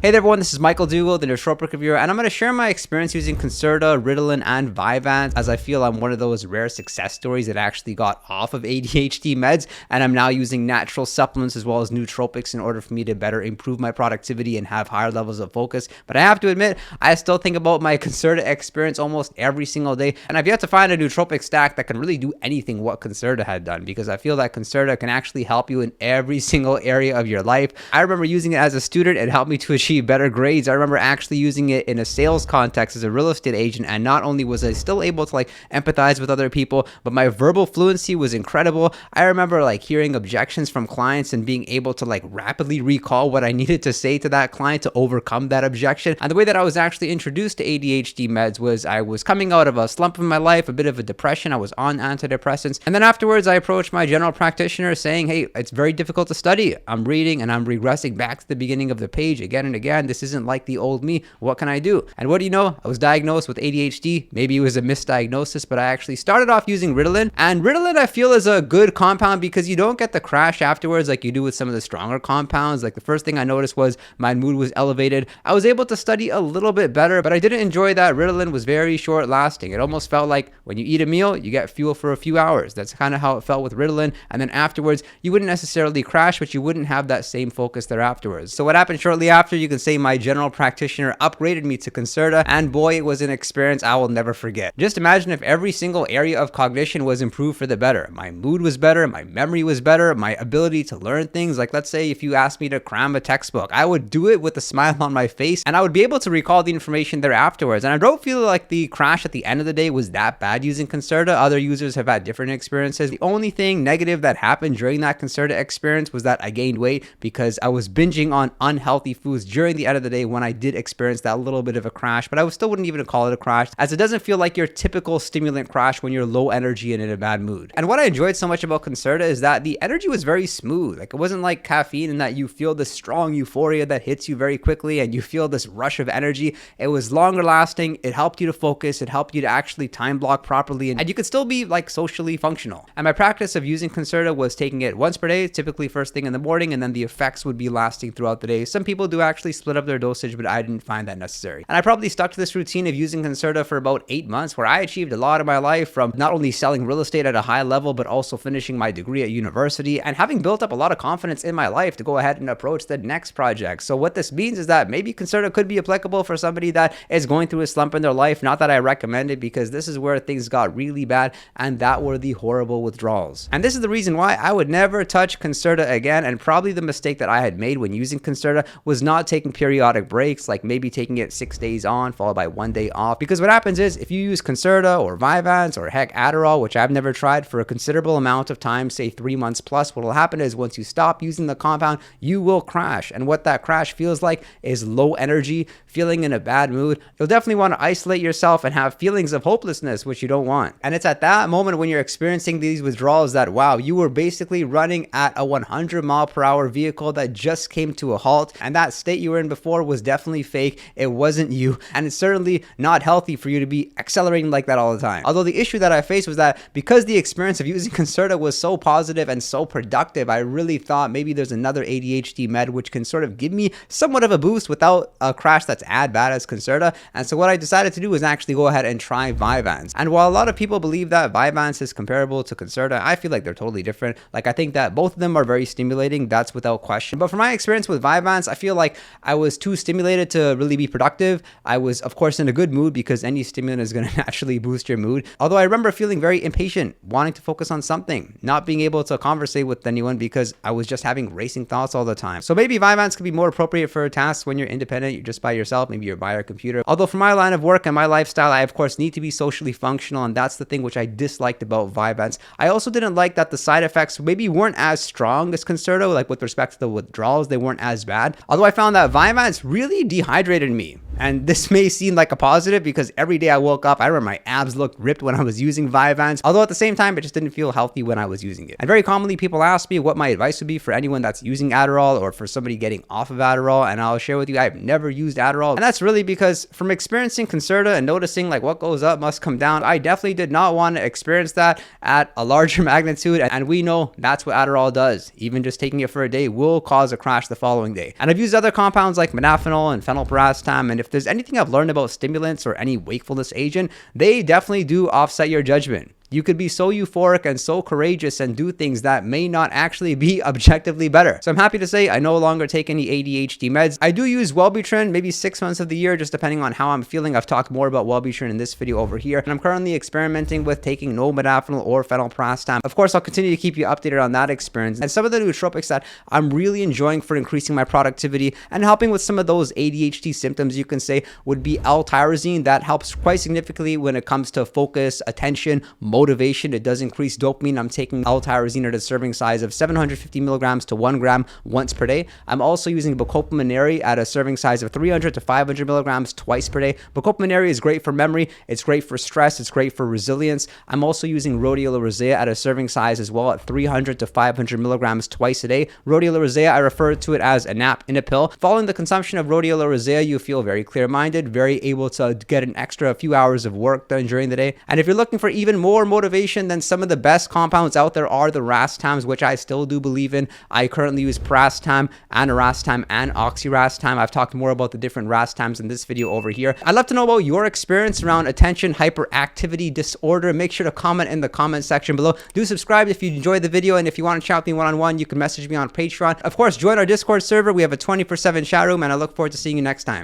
Hey there everyone, this is Michael Dougal, the Nootropic Reviewer, and I'm going to share my experience using Concerta, Ritalin, and Vyvanse, as I feel I'm one of those rare success stories that actually got off of ADHD meds, and I'm now using natural supplements as well as nootropics in order for me to better improve my productivity and have higher levels of focus. But I have to admit, I still think about my Concerta experience almost every single day, and I've yet to find a nootropic stack that can really do anything what Concerta had done, because I feel that Concerta can actually help you in every single area of your life. I remember using it as a student. It helped me to achieve better grades. I remember actually using it in a sales context as a real estate agent, and not only was I still able to empathize with other people, but my verbal fluency was incredible. I remember hearing objections from clients and being able to rapidly recall what I needed to say to that client to overcome that objection. And the way that I was actually introduced to ADHD meds was I was coming out of a slump in my life, a bit of a depression. I was on antidepressants, and then afterwards I approached my general practitioner saying, hey, it's very difficult to study. I'm reading and I'm regressing back to the beginning of the page again and again. This isn't like the old me. What can I do? And what do you know? I was diagnosed with ADHD. Maybe it was a misdiagnosis, but I actually started off using Ritalin. And Ritalin, I feel, is a good compound because you don't get the crash afterwards like you do with some of the stronger compounds. The first thing I noticed was my mood was elevated. I was able to study a little bit better, but I didn't enjoy that Ritalin was very short lasting. It almost felt like when you eat a meal, you get fuel for a few hours. That's kind of how it felt with Ritalin. And then afterwards, you wouldn't necessarily crash, but you wouldn't have that same focus there afterwards. So what happened shortly after, you can say my general practitioner upgraded me to Concerta, and boy, it was an experience I will never forget. Just imagine if every single area of cognition was improved for the better. My mood was better, my memory was better, my ability to learn things. Let's say if you asked me to cram a textbook, I would do it with a smile on my face, and I would be able to recall the information there afterwards. And I don't feel like the crash at the end of the day was that bad using Concerta. Other users have had different experiences. The only thing negative that happened during that Concerta experience was that I gained weight because I was binging on unhealthy foods during the end of the day when I did experience that little bit of a crash. But I still wouldn't even call it a crash, as it doesn't feel like your typical stimulant crash when you're low energy and in a bad mood. And what I enjoyed so much about Concerta is that the energy was very smooth. It wasn't like caffeine in that you feel this strong euphoria that hits you very quickly and you feel this rush of energy. It was longer lasting. It helped you to focus. It helped you to actually time block properly, and you could still be socially functional. And my practice of using Concerta was taking it once per day, typically first thing in the morning, and then the effects would be lasting throughout the day. Some people do actually split up their dosage, but I didn't find that necessary. And I probably stuck to this routine of using Concerta for about 8 months, where I achieved a lot in my life, from not only selling real estate at a high level, but also finishing my degree at university and having built up a lot of confidence in my life to go ahead and approach the next project. So what this means is that maybe Concerta could be applicable for somebody that is going through a slump in their life. Not that I recommend it, because this is where things got really bad, and that were the horrible withdrawals. And this is the reason why I would never touch Concerta again. And probably the mistake that I had made when using Concerta was not taking periodic breaks, like maybe taking it 6 days on followed by 1 day off. Because what happens is, if you use Concerta or Vyvanse or heck Adderall, which I've never tried, for a considerable amount of time, say 3 months plus, what will happen is once you stop using the compound, you will crash. And what that crash feels like is low energy, feeling in a bad mood. You'll definitely want to isolate yourself and have feelings of hopelessness, which you don't want. And it's at that moment when you're experiencing these withdrawals that, wow, you were basically running at a 100-mile-per-hour vehicle that just came to a halt, and that state you were in before was definitely fake. It wasn't you, and it's certainly not healthy for you to be accelerating like that all the time. Although the issue that I faced was that because the experience of using Concerta was so positive and so productive, I really thought maybe there's another ADHD med which can sort of give me somewhat of a boost without a crash that's as bad as Concerta. And so what I decided to do was actually go ahead and try Vyvanse. And while a lot of people believe that Vyvanse is comparable to Concerta, I feel like they're totally different. I think that both of them are very stimulating, that's without question. But from my experience with Vyvanse, I feel like I was too stimulated to really be productive. I was, of course, in a good mood because any stimulant is going to naturally boost your mood. Although I remember feeling very impatient, wanting to focus on something, not being able to conversate with anyone because I was just having racing thoughts all the time. So maybe Vyvanse could be more appropriate for tasks when you're independent, you're just by yourself, maybe you're by your computer. Although for my line of work and my lifestyle, I of course need to be socially functional, and that's the thing which I disliked about Vyvanse. I also didn't like that the side effects maybe weren't as strong as Concerta, with respect to the withdrawals, they weren't as bad. Although I found that Vyvanse really dehydrated me. And this may seem like a positive because every day I woke up, I remember my abs looked ripped when I was using Vyvanse, although at the same time, it just didn't feel healthy when I was using it. And very commonly, people ask me what my advice would be for anyone that's using Adderall or for somebody getting off of Adderall. And I'll share with you, I've never used Adderall. And that's really because from experiencing Concerta and noticing like what goes up must come down, I definitely did not want to experience that at a larger magnitude. And we know that's what Adderall does. Even just taking it for a day will cause a crash the following day. And I've used other compounds like modafinil and phenylparastam. And if there's anything I've learned about stimulants or any wakefulness agent, they definitely do offset your judgment. You could be so euphoric and so courageous and do things that may not actually be objectively better. So I'm happy to say I no longer take any ADHD meds. I do use Wellbutrin maybe 6 months of the year, just depending on how I'm feeling. I've talked more about Wellbutrin in this video over here. And I'm currently experimenting with taking no modafinil or phenylparastam. Of course, I'll continue to keep you updated on that experience. And some of the nootropics that I'm really enjoying for increasing my productivity and helping with some of those ADHD symptoms, you can say, would be L-tyrosine. That helps quite significantly when it comes to focus, attention, motivation. It does increase dopamine. I'm taking L-tyrosine at a serving size of 750 milligrams to 1 gram once per day. I'm also using bacopaminary at a serving size of 300 to 500 milligrams twice per day. Bacopaminary is great for memory. It's great for stress. It's great for resilience. I'm also using rhodiola rosea at a serving size as well at 300 to 500 milligrams twice a day. Rhodiola rosea, I refer to it as a nap in a pill. Following the consumption of rhodiola rosea, you feel very clear-minded, very able to get an extra few hours of work done during the day. And if you're looking for even more motivation, then some of the best compounds out there are the rastams, which I still do believe in. I currently use parastam, anarastam, and oxyrastam. I've talked more about the different rastams in this video over here. I'd love to know about your experience around attention hyperactivity disorder. Make sure to comment in the comment section below. Do subscribe if you enjoyed the video, and if you want to chat with me one-on-one, you can message me on Patreon. Of course, join our Discord server. We have a 24/7 chat room, and I look forward to seeing you next time.